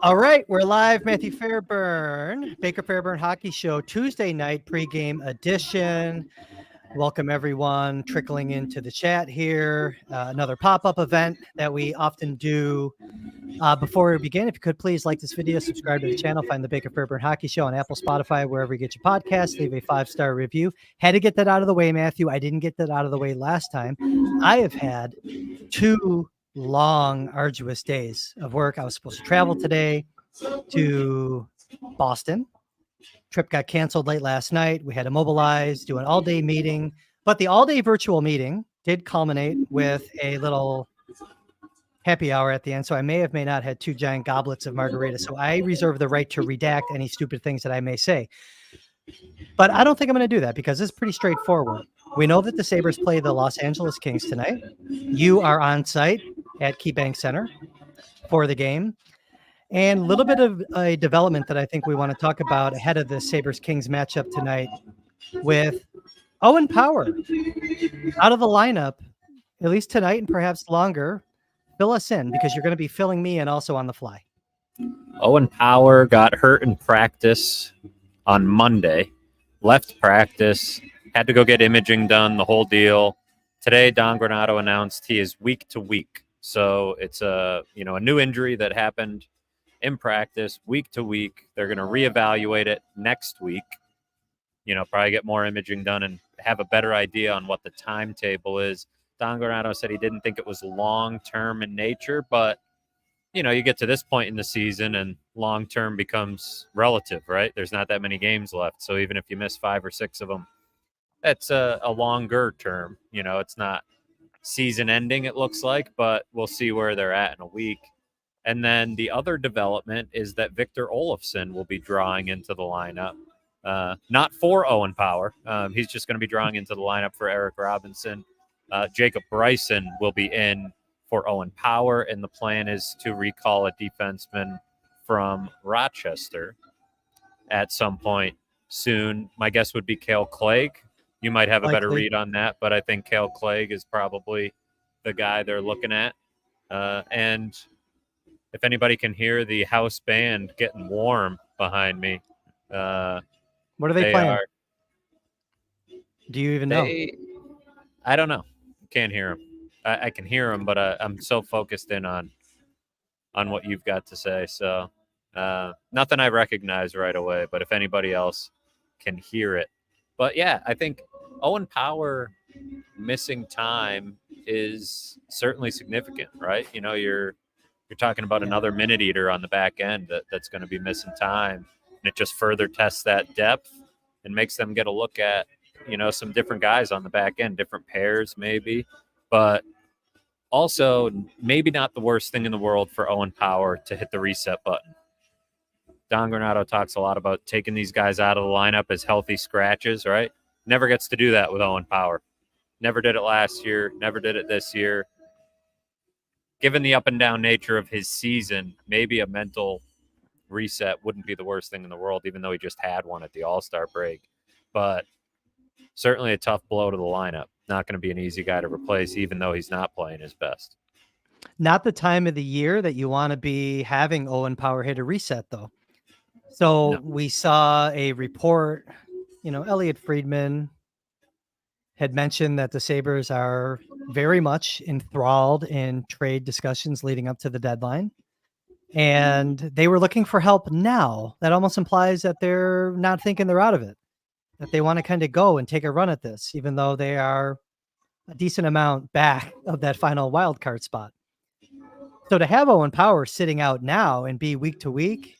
All right, we're live. Matthew Fairburn, Baker Fairburn Hockey Show, Tuesday night pregame edition. Welcome everyone trickling into the chat here. Another pop-up event that we often do. Before we begin, if you could please like this video, subscribe to the channel, find the Baker Fairburn Hockey Show on Apple, Spotify, wherever you get your podcasts. Leave a 5-star review. Had to get that out of the way, Matthew. I didn't get that out of the way last time. I have had 2 long, arduous days of work. I was supposed to travel today to Boston. Trip got canceled late last night. We had to mobilize, do an all-day meeting, but the all-day virtual meeting did culminate with a little happy hour at the end. So I may not had 2 giant goblets of margarita. So I reserve the right to redact any stupid things that I may say. But I don't think I'm going to do that because it's pretty straightforward. We know that the Sabres play the Los Angeles Kings tonight. You are on site at KeyBank Center for the game. And a little bit of a development that I think we want to talk about ahead of the Sabres-Kings matchup tonight with Owen Power out of the lineup, at least tonight and perhaps longer. Fill us in because you're going to be filling me in also on the fly. Owen Power got hurt in practice on Monday, left practice, had to go get imaging done, the whole deal. Today, Don Granato announced he is week to week. So it's a new injury that happened in practice, week to week. They're going to reevaluate it next week, probably get more imaging done and have a better idea on what the timetable is. Don Granato said he didn't think it was long-term in nature, but, you get to this point in the season and long-term becomes relative, right? There's not that many games left. So even if you miss 5 or 6 of them, that's a longer term. It's not season ending, it looks like, but we'll see where they're at in a week. And then the other development is that Victor Olofsson will be drawing into the lineup, not for Owen Power. He's just going to be drawing into the lineup for Eric Robinson. Jacob Bryson will be in for Owen Power, and the plan is to recall a defenseman from Rochester at some point soon. My guess would be Cale Clegg. You might have a better read on that, but I think Cale Clegg is probably the guy they're looking at. And if anybody can hear the house band getting warm behind me. What are they playing? Do you even know? I don't know. Can't hear them. I can hear them, but I'm so focused in on what you've got to say. So nothing I recognize right away, but if anybody else can hear it. But yeah, I think Owen Power missing time is certainly significant, right? You're talking about another minute eater on the back end that's going to be missing time. And it just further tests that depth and makes them get a look at, some different guys on the back end, different pairs maybe. But also maybe not the worst thing in the world for Owen Power to hit the reset button. Don Granato talks a lot about taking these guys out of the lineup as healthy scratches, right? Never gets to do that with Owen Power. Never did it last year, never did it this year. Given the up and down nature of his season, maybe a mental reset wouldn't be the worst thing in the world, even though he just had one at the All-Star break. But certainly a tough blow to the lineup. Not going to be an easy guy to replace, even though he's not playing his best. Not the time of the year that you want to be having Owen Power hit a reset, though. So we saw a report, Elliot Friedman had mentioned that the Sabres are very much enthralled in trade discussions leading up to the deadline. And they were looking for help now. That almost implies that they're not thinking they're out of it, that they want to kind of go and take a run at this, even though they are a decent amount back of that final wild card spot. So to have Owen Power sitting out now and be week to week,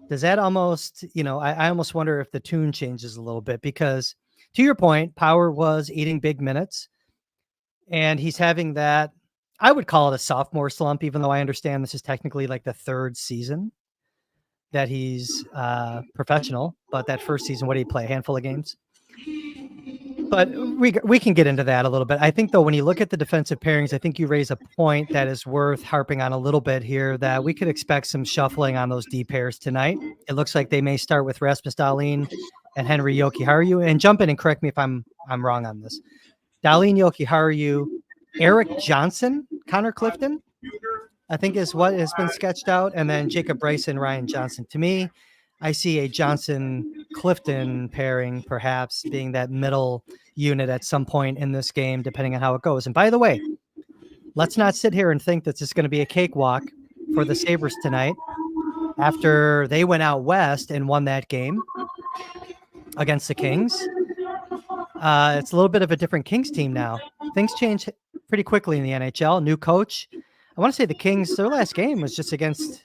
does that almost, I almost wonder if the tune changes a little bit, because to your point, Power was eating big minutes and he's having that, I would call it a sophomore slump, even though I understand this is technically like the 3rd season that he's professional, but that first season, what did he play? A handful of games? But we can get into that a little bit. I think, though, when you look at the defensive pairings, I think you raise a point that is worth harping on a little bit here, that we could expect some shuffling on those D pairs tonight. It looks like they may start with Rasmus Dahlin and Henry Jokiharju. And jump in and correct me if I'm wrong on this. Dahlin, Jokiharju, Eric Johnson, Connor Clifton, I think is what has been sketched out. And then Jacob Bryson, Ryan Johnson. To me, I see a Johnson-Clifton pairing perhaps being that middle unit at some point in this game, depending on how it goes. And by the way, let's not sit here and think that this is going to be a cakewalk for the Sabres tonight after they went out west and won that game against the Kings. It's a little bit of a different Kings team now. Things change pretty quickly in the NHL. New coach. I want to say the Kings, their last game was just against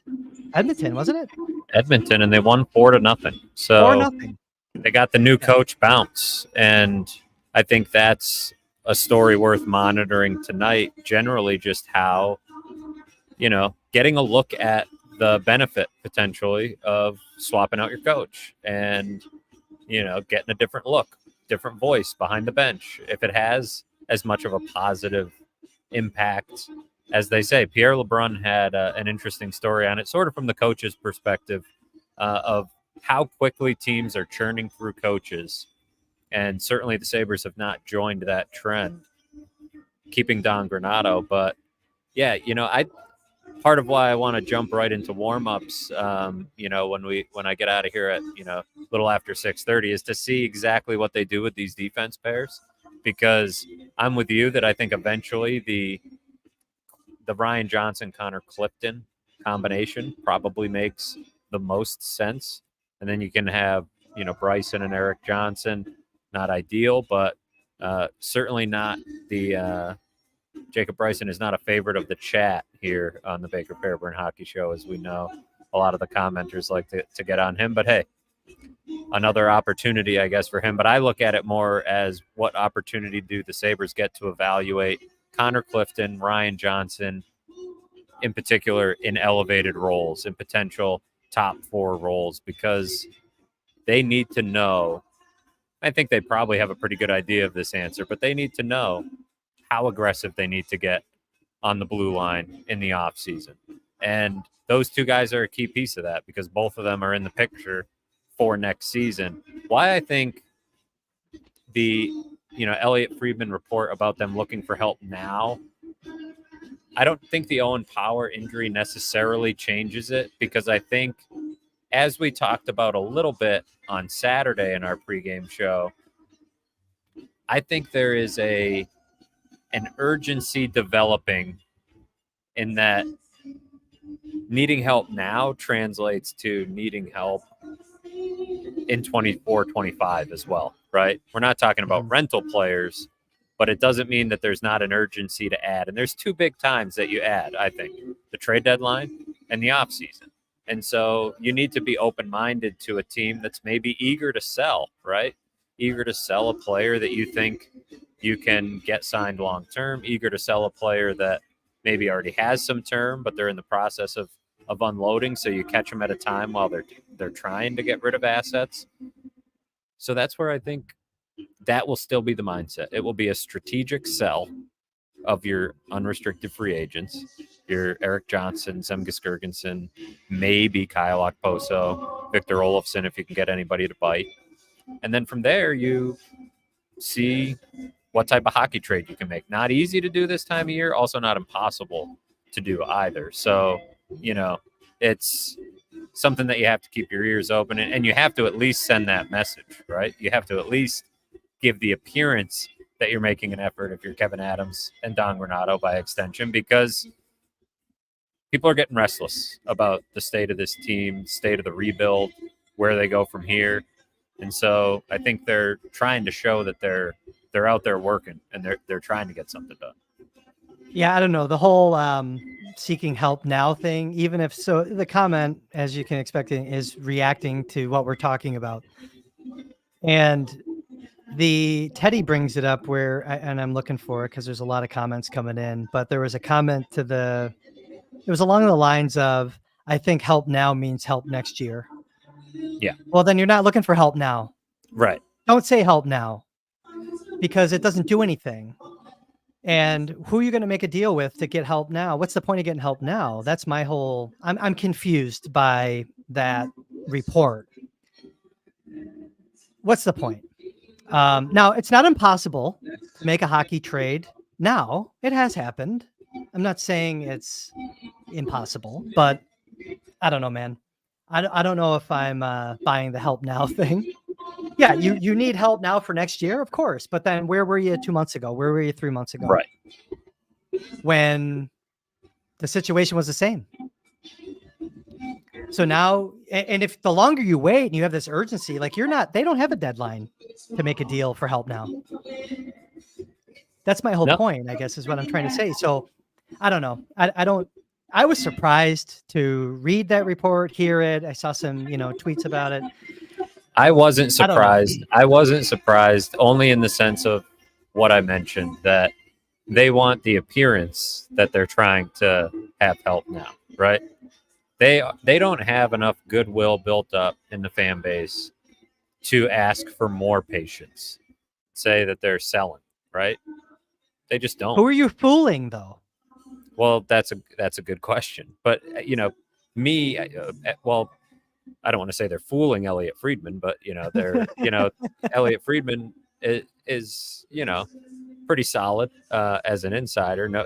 Edmonton, wasn't it? Edmonton, and they won 4-0. So 4-0. they got the new coach bounce, and I think that's a story worth monitoring tonight. Generally, just how, getting a look at the benefit potentially of swapping out your coach and, getting a different look, different voice behind the bench. If it has as much of a positive impact as they say. Pierre LeBrun had an interesting story on it, sort of from the coach's perspective of how quickly teams are churning through coaches. And certainly the Sabres have not joined that trend, keeping Don Granato. But yeah, part of why I want to jump right into warm-ups, when I get out of here at, a little after 6:30 is to see exactly what they do with these defense pairs, because I'm with you that I think eventually the Ryan Johnson, Connor Clifton combination probably makes the most sense. And then you can have, Bryson and Eric Johnson, not ideal, but certainly not the Jacob Bryson is not a favorite of the chat here on the Baker Fairburn Hockey Show. As we know, a lot of the commenters like to get on him, but hey, another opportunity, I guess, for him. But I look at it more as what opportunity do the Sabres get to evaluate Connor Clifton, Ryan Johnson, in particular, in elevated roles, in potential top 4 roles, because they need to know. I think they probably have a pretty good idea of this answer, but they need to know how aggressive they need to get on the blue line in the offseason. And those two guys are a key piece of that, because both of them are in the picture for next season. Why I think the Elliot Friedman report about them looking for help now, I don't think the Owen Power injury necessarily changes it, because I think, as we talked about a little bit on Saturday in our pregame show, I think there is an urgency developing in that needing help now translates to needing help in 24-25 as well, right? We're not talking about rental players, but it doesn't mean that there's not an urgency to add. And there's 2 big times that you add, I think, the trade deadline and the offseason. And so you need to be open-minded to a team that's maybe eager to sell, right? Eager to sell a player that you think you can get signed long-term, eager to sell a player that maybe already has some term, but they're in the process of unloading. So you catch them at a time while they're trying to get rid of assets. So that's where I think that will still be the mindset. It will be a strategic sell of your unrestricted free agents, your Eric Johnson, Zemgus Girgensson, maybe Kyle Okposo, Victor Olofsson, if you can get anybody to bite. And then from there, you see what type of hockey trade you can make. Not easy to do this time of year, also not impossible to do either. So, it's something that you have to keep your ears open, and you have to at least send that message, right? You have to at least give the appearance that you're making an effort if you're Kevin Adams and Don Granato by extension, because people are getting restless about the state of this team, state of the rebuild, where they go from here. And so I think they're trying to show that they're out there working, and they're trying to get something done. Yeah, I don't know. The whole seeking help now thing, even if so, the comment, as you can expect, is reacting to what we're talking about. And the Teddy brings it up and I'm looking for it because there's a lot of comments coming in, but there was a comment it was along the lines of, I think help now means help next year. Yeah. Well, then you're not looking for help now. Right. Don't say help now, because it doesn't do anything. And who are you going to make a deal with to get help now? What's the point of getting help now? That's my whole, I'm confused by that report. What's the point? Now, it's not impossible to make a hockey trade now. It has happened. I'm not saying it's impossible, but I don't know, man. I don't know if I'm buying the help now thing. Yeah, you need help now for next year, of course. But then where were you 2 months ago? Where were you 3 months ago? Right. When the situation was the same. So now, and if the longer you wait and you have this urgency, like they don't have a deadline to make a deal for help now. That's my whole point, I guess, is what I'm trying to say. So I don't know. I was surprised to read that report, hear it. I saw some, tweets about it. I wasn't surprised. I wasn't surprised only in the sense of what I mentioned, that they want the appearance that they're trying to have help now, right? They don't have enough goodwill built up in the fan base to ask for more patience. Say that they're selling, right? They just don't. Who are you fooling, though? Well, that's a good question. But me, well, I don't want to say they're fooling Elliot Friedman, but they're Elliot Friedman is pretty solid as an insider. No,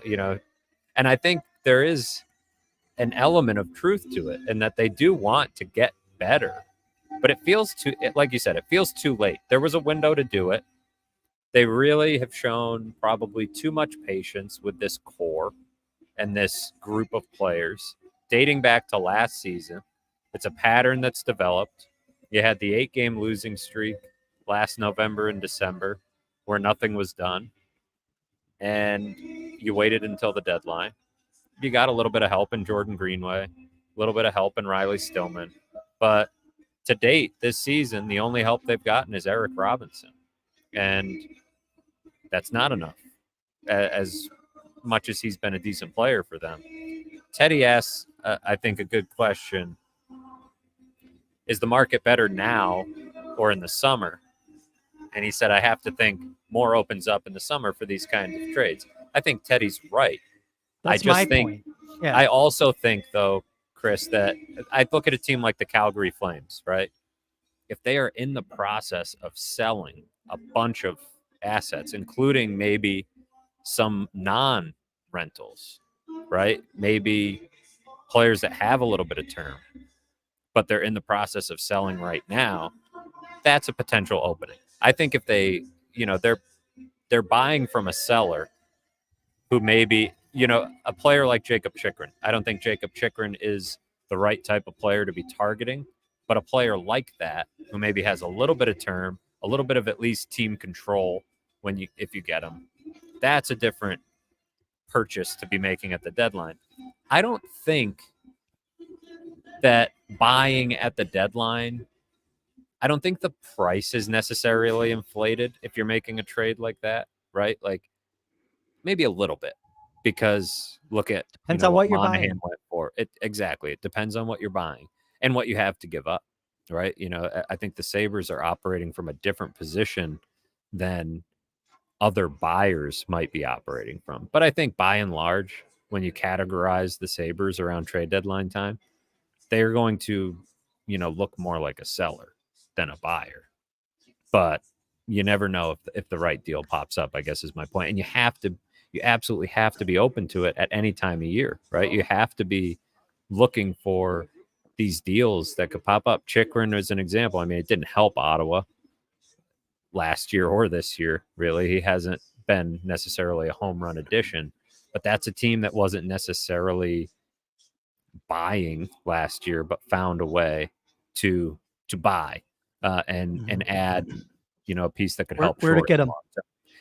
and I think there is an element of truth to it, and that they do want to get better, but it feels like you said, it feels too late. There was a window to do it. They really have shown probably too much patience with this core and this group of players dating back to last season. It's a pattern that's developed. You had the 8-game losing streak last November and December where nothing was done, and you waited until the deadline. You got a little bit of help in Jordan Greenway, a little bit of help in Riley Stillman. But to date, this season, the only help they've gotten is Eric Robinson. And that's not enough, as much as he's been a decent player for them. Teddy asks, I think, a good question. Is the market better now or in the summer? And he said, I have to think more opens up in the summer for these kinds of trades. I think Teddy's right. That's my point. Yeah. I also think, though, Kris, that I look at a team like the Calgary Flames, right? If they are in the process of selling a bunch of assets, including maybe some non-rentals, right? Maybe players that have a little bit of term, but they're in the process of selling right now, that's a potential opening. I think if they, they're buying from a seller who maybe, a player like Jacob Chychrun. I don't think Jacob Chychrun is the right type of player to be targeting, but a player like that who maybe has a little bit of term, a little bit of at least team control if you get him, that's a different purchase to be making at the deadline. I don't think that buying at the deadline, I don't think the price is necessarily inflated if you're making a trade like that, right? Like maybe a little bit, because look at depends on what you're Monahan buying. went for. Exactly. It depends on what you're buying and what you have to give up, right? I think the Sabres are operating from a different position than other buyers might be operating from. But I think by and large, when you categorize the Sabres around trade deadline time, they're going to, look more like a seller than a buyer. But you never know if the right deal pops up, I guess is my point. And you absolutely have to be open to it at any time of year, right? You have to be looking for these deals that could pop up. Chychrun is an example. I mean, it didn't help Ottawa last year or this year, really. He hasn't been necessarily a home run addition, but that's a team that wasn't necessarily buying last year, but found a way to buy and add, a piece that could help. Where to get them?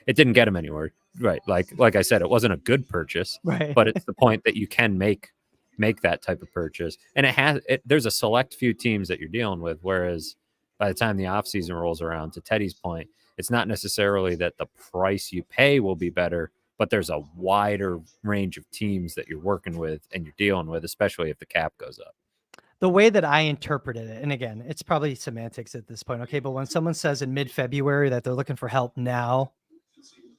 It didn't get him anywhere, right? Like I said, it wasn't a good purchase, right? But it's the point that you can make that type of purchase, and there's a select few teams that you're dealing with. Whereas by the time the offseason rolls around, to Teddy's point, it's not necessarily that the price you pay will be better, but there's a wider range of teams that you're working with and you're dealing with, especially if the cap goes up. The way that I interpreted it, and again, it's probably semantics at this point, okay, but when someone says in mid-February that they're looking for help now,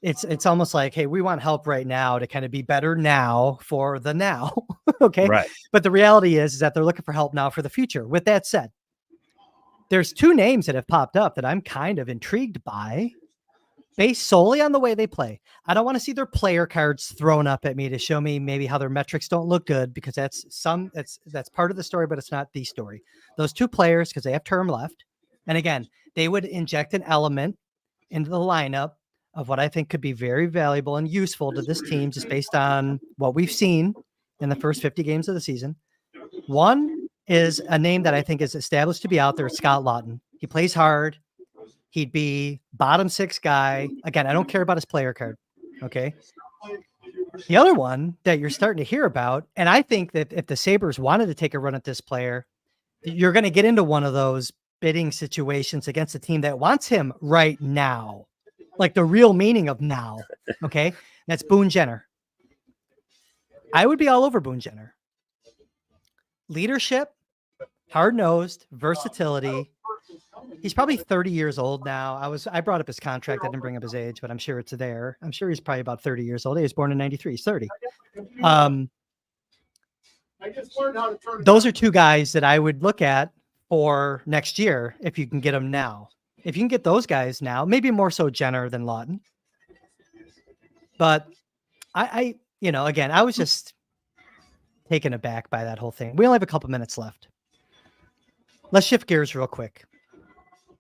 it's almost like, hey, we want help right now to kind of be better now for the now. Okay. Right. But the reality is that they're looking for help now for the future. With that said, there's two names that have popped up that I'm kind of intrigued by. based solely on the way they play. I don't want to see their player cards thrown up at me to show me maybe how their metrics don't look good, because that's part of the story, but it's not the story. Those two players, because they have term left, and again, they would inject an element into the lineup of what I think could be very valuable and useful to this team, just based on what we've seen in the first 50 games of the season. One is a name that I think is established to be out there, Scott Laughton. He plays hard. He'd be bottom six guy. Again, I don't care about his player card. Okay. The other one that you're starting to hear about, and I think that if the Sabres wanted to take a run at this player, you're going to get into one of those bidding situations against a team that wants him right now, like the real meaning of now. Okay. That's Boone Jenner. I would be all over Boone Jenner. Leadership, hard-nosed, versatility. He's probably 30 years old now. I brought up his contract. I didn't bring up his age, but I'm sure it's there. I'm sure he's probably about 30 years old. He was born in 93. He's 30. Those are two guys that I would look at for next year if you can get them now. If you can get those guys now, maybe more so Jenner than Laughton. But I again, I was just taken aback by that whole thing. We only have a couple minutes left. Let's shift gears real quick.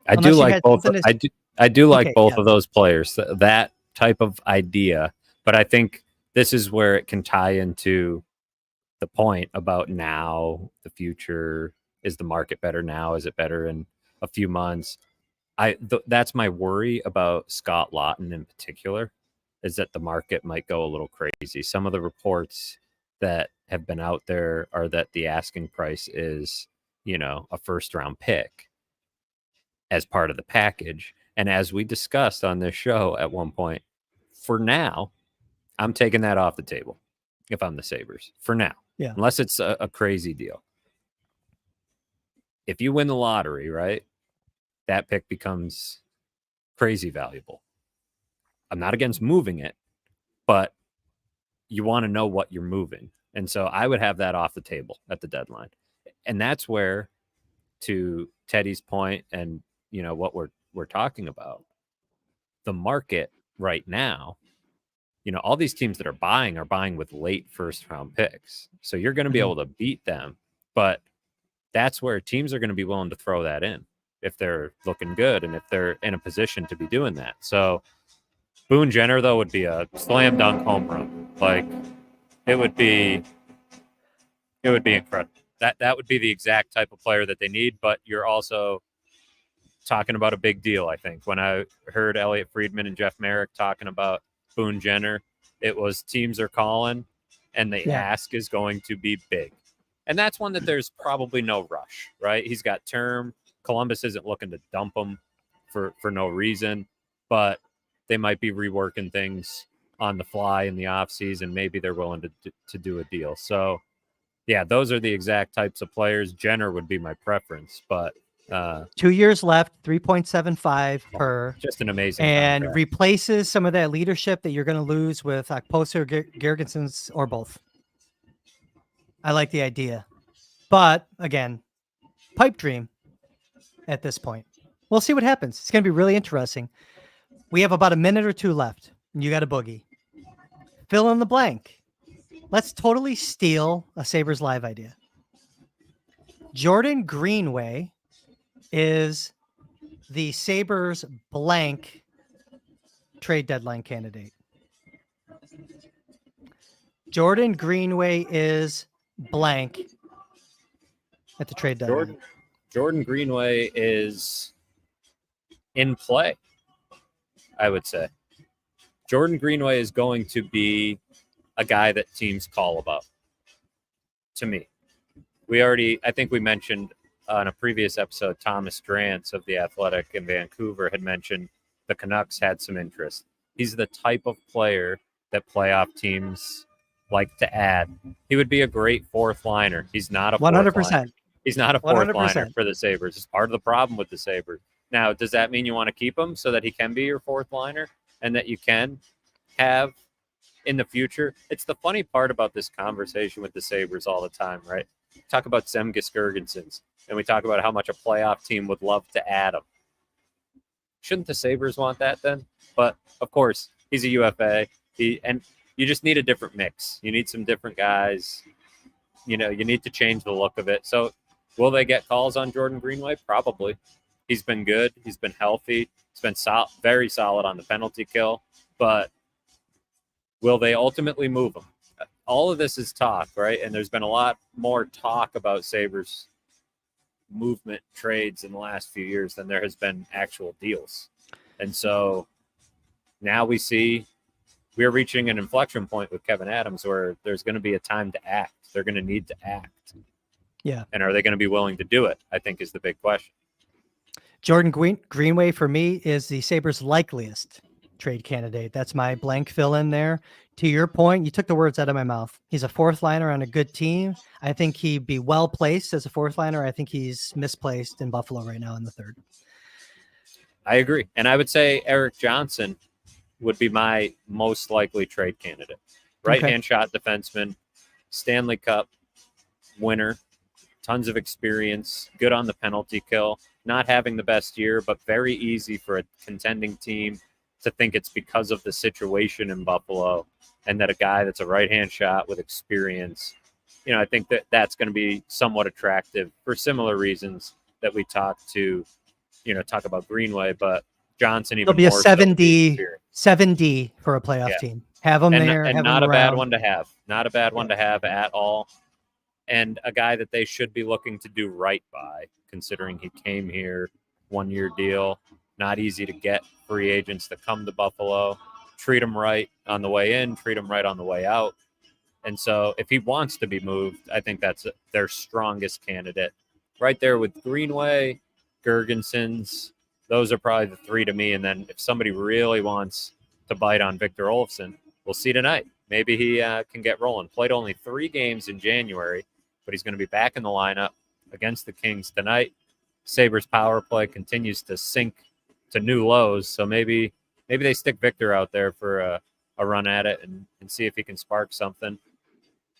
I do like both of those players, that type of idea. But I think this is where it can tie into the point about now, the future. Is the market better now? Is it better in a few months? That's my worry about Scott Laughton in particular, is that the market might go a little crazy. Some of the reports that have been out there are that the asking price is, a first-round pick as part of the package. And as we discussed on this show at one point, for now, I'm taking that off the table if I'm the Sabres. For now. Yeah. Unless it's a crazy deal. If you win the lottery, right, that pick becomes crazy valuable. I'm not against moving it, but you want to know what you're moving. And so I would have that off the table at the deadline. And that's where, to Teddy's point and, what we're talking about, the market right now, all these teams that are buying with late first round picks. So you're going to be able to beat them, but that's where teams are going to be willing to throw that in if they're looking good and if they're in a position to be doing that. So Boone Jenner, though, would be a slam dunk home run. Like, it would be incredible. That would be the exact type of player that they need, but you're also talking about a big deal, I think. When I heard Elliot Friedman and Jeff Merrick talking about Boone Jenner, it was teams are calling, and the ask is going to be big. And that's one that there's probably no rush, right? He's got term. Columbus isn't looking to dump him for no reason, but they might be reworking things on the fly in the offseason. Maybe they're willing to do a deal. So, yeah, those are the exact types of players. Jenner would be my preference, but 2 years left, 3.75 per. Just an amazing and contract. Replaces some of that leadership that you're going to lose with Okposo or Gergensons, or both. I like the idea, but again, pipe dream at this point. We'll see what happens. It's going to be really interesting. We have about a minute or two left, and you got a boogie. Fill in the blank. Let's totally steal a Sabres Live idea. Jordan Greenway is the Sabres blank trade deadline candidate. Jordan Greenway is blank at the trade deadline. Jordan Greenway is in play, I would say. Jordan Greenway is going to be a guy that teams call about, to me. I think we mentioned on a previous episode, Thomas Drance of The Athletic in Vancouver had mentioned the Canucks had some interest. He's the type of player that playoff teams like to add. He would be a great fourth liner. He's not a 100%. Liner. He's not a fourth 100%. liner for the Sabres. It's part of the problem with the Sabres. Now, does that mean you want to keep him so that he can be your fourth liner and that you can have in the future? It's the funny part about this conversation with the Sabres all the time, right? Talk about Zemgus Girgensons, and we talk about how much a playoff team would love to add him. shouldn't the Sabres want that then? But of course, he's a UFA. And you just need a different mix. You need some different guys. You need to change the look of it. So will they get calls on Jordan Greenway? Probably. He's been good. He's been healthy. He's been very solid on the penalty kill. But will they ultimately move him? All of this is talk, right? And there's been a lot more talk about Sabres movement trades in the last few years than there has been actual deals. And so now we're reaching an inflection point with Kevin Adams where there's going to be a time to act. They're going to need to act. Yeah. And are they going to be willing to do it? I think is the big question. Jordan Greenway for me is the Sabres' likeliest trade candidate. That's my blank fill in there. To your point, you took the words out of my mouth. He's a fourth liner on a good team. I think he'd be well placed as a fourth liner. I think he's misplaced in Buffalo right now in the third. I agree. And I would say Eric Johnson would be my most likely trade candidate. Right-hand shot defenseman, Stanley Cup winner, tons of experience, good on the penalty kill, not having the best year, but very easy for a contending team to think it's because of the situation in Buffalo and that a guy that's a right-hand shot with experience, I think that's going to be somewhat attractive for similar reasons that we talk about Greenway, but Johnson even It'll be more a 7D for a playoff team. Have him there. And have not him a bad around. one to have. Not a bad one to have at all. And a guy that they should be looking to do right by, considering he came here, 1-year deal. Not easy to get free agents that come to Buffalo. Treat them right on the way in, treat them right on the way out. And so if he wants to be moved, I think that's their strongest candidate. Right there with Greenway, Gergensons, those are probably the three to me. And then if somebody really wants to bite on Victor Olofsson, we'll see tonight. Maybe he can get rolling. Played only 3 games in January, but he's going to be back in the lineup against the Kings tonight. Sabres power play continues to sink to new lows, so maybe they stick Victor out there for a run at it and see if he can spark something.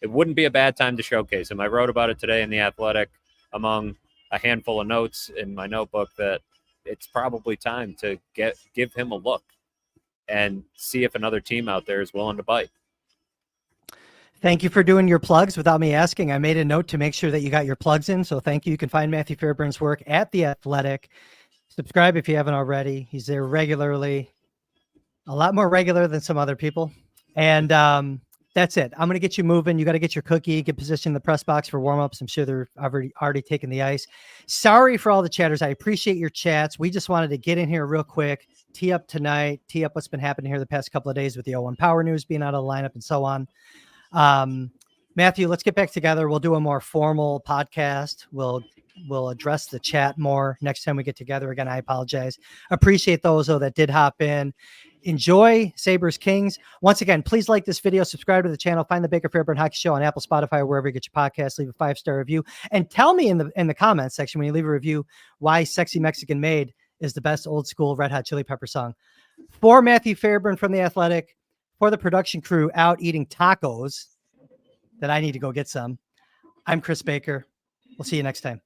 It wouldn't be a bad time to showcase him. I wrote about it today in The Athletic among a handful of notes in my notebook that it's probably time to give him a look and see if another team out there is willing to bite. Thank you for doing your plugs without me asking. I made a note to make sure that you got your plugs in. So thank you. You can find Matthew Fairburn's work at The Athletic. Subscribe if you haven't already. He's there regularly, a lot more regular than some other people. And that's it. I'm going to get you moving. You got to get your cookie, get positioned in the press box for warm-ups. I'm sure they're already taking the ice. Sorry for all the chatters. I appreciate your chats. We just wanted to get in here real quick, tee up tonight, tee up what's been happening here the past couple of days with the Owen Power news being out of the lineup and so on. Matthew, let's get back together. We'll do a more formal podcast. We'll address the chat more next time we get together. Again, I apologize. Appreciate those though that did hop in. Enjoy Sabres-Kings. Once again, please like this video, subscribe to the channel, find the Baker Fairburn Hockey Show on Apple, Spotify, or wherever you get your podcasts. Leave a 5-star review and tell me in the comments section when you leave a review why Sexy Mexican Maid is the best old school Red Hot Chili Pepper song. For Matthew Fairburn from The Athletic, for the production crew out eating tacos that I need to go get some, I'm Kris Baker. We'll see you next time.